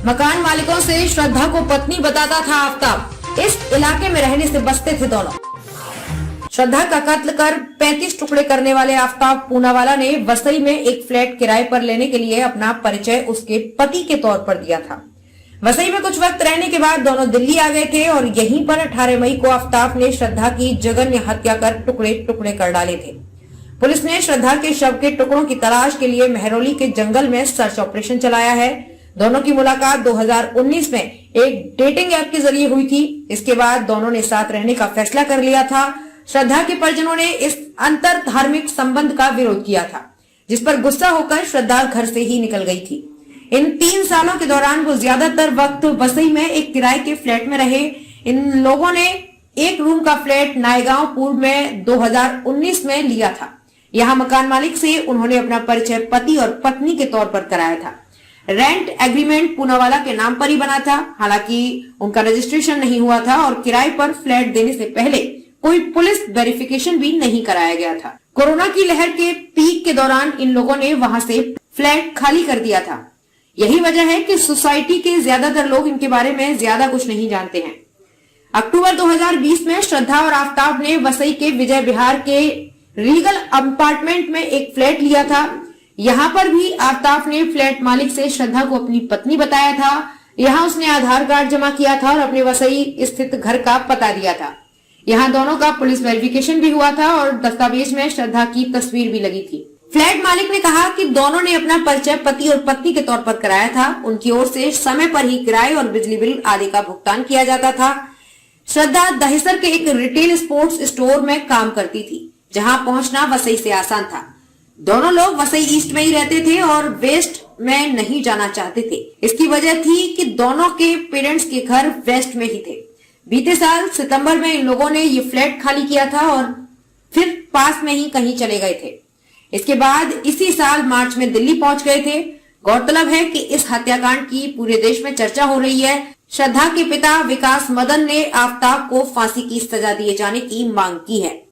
मकान मालिकों से श्रद्धा को पत्नी बताता था आफ्ताब। इस इलाके में रहने से बचते थे दोनों। श्रद्धा का कत्ल कर 35 टुकड़े करने वाले आफ्ताब पूनावाला ने वसई में एक फ्लैट किराए पर लेने के लिए अपना परिचय उसके पति के तौर पर दिया था। वसई में कुछ वक्त रहने के बाद दोनों दिल्ली आ गए थे और यहीं पर 18 मई को आफ्ताब ने श्रद्धा की जघन्य हत्या कर टुकड़े टुकड़े कर डाले थे। पुलिस ने श्रद्धा के शव के टुकड़ों की तलाश के लिए महरौली के जंगल में सर्च ऑपरेशन चलाया है। दोनों की मुलाकात 2019 में एक डेटिंग ऐप के जरिए हुई थी। इसके बाद दोनों ने साथ रहने का फैसला कर लिया था। श्रद्धा के परिजनों ने इस अंतर धार्मिक संबंध का विरोध किया था, जिस पर गुस्सा होकर श्रद्धा घर से ही निकल गई थी। इन 3 सालों के दौरान वो ज्यादातर वक्त वसई में एक किराए के फ्लैट में रहे। इन लोगों ने एक रूम का फ्लैट नायगांव पूर्व में 2019 में लिया था। यहाँ मकान मालिक से उन्होंने अपना परिचय पति और पत्नी के तौर पर कराया था। रेंट एग्रीमेंट पूनावाला के नाम पर ही बना था, हालांकि उनका रजिस्ट्रेशन नहीं हुआ था और किराए पर फ्लैट देने से पहले कोई पुलिस वेरिफिकेशन भी नहीं कराया गया था। कोरोना की लहर के पीक के दौरान इन लोगों ने वहां से फ्लैट खाली कर दिया था। यही वजह है कि सोसाइटी के ज्यादातर लोग इनके बारे में ज्यादा कुछ नहीं जानते हैं। अक्टूबर 2020 में श्रद्धा और आफ्ताब ने वसई के विजय विहार के रीगल अपार्टमेंट में एक फ्लैट लिया था। यहाँ पर भी आफ्ताब ने फ्लैट मालिक से श्रद्धा को अपनी पत्नी बताया था। यहाँ उसने आधार कार्ड जमा किया था और अपने वसई स्थित घर का पता दिया था। यहाँ दोनों का पुलिस वेरिफिकेशन भी हुआ था और दस्तावेज में श्रद्धा की तस्वीर भी लगी थी। फ्लैट मालिक ने कहा कि दोनों ने अपना परिचय पति और पत्नी के तौर पर कराया था। उनकी ओर से समय पर ही किराए और बिजली बिल आदि का भुगतान किया जाता था। श्रद्धा दहिसर के एक रिटेल स्पोर्ट्स स्टोर में काम करती थी, जहां पहुंचना वसई से आसान था। दोनों लोग वसई ईस्ट में ही रहते थे और वेस्ट में नहीं जाना चाहते थे। इसकी वजह थी कि दोनों के पेरेंट्स के घर वेस्ट में ही थे। बीते साल सितंबर में इन लोगों ने ये फ्लैट खाली किया था और फिर पास में ही कहीं चले गए थे। इसके बाद इसी साल मार्च में दिल्ली पहुंच गए थे। गौरतलब है कि इस हत्याकांड की पूरे देश में चर्चा हो रही है। श्रद्धा के पिता विकास मदन ने आफ्ताब को फांसी की सजा दिए जाने की मांग की है।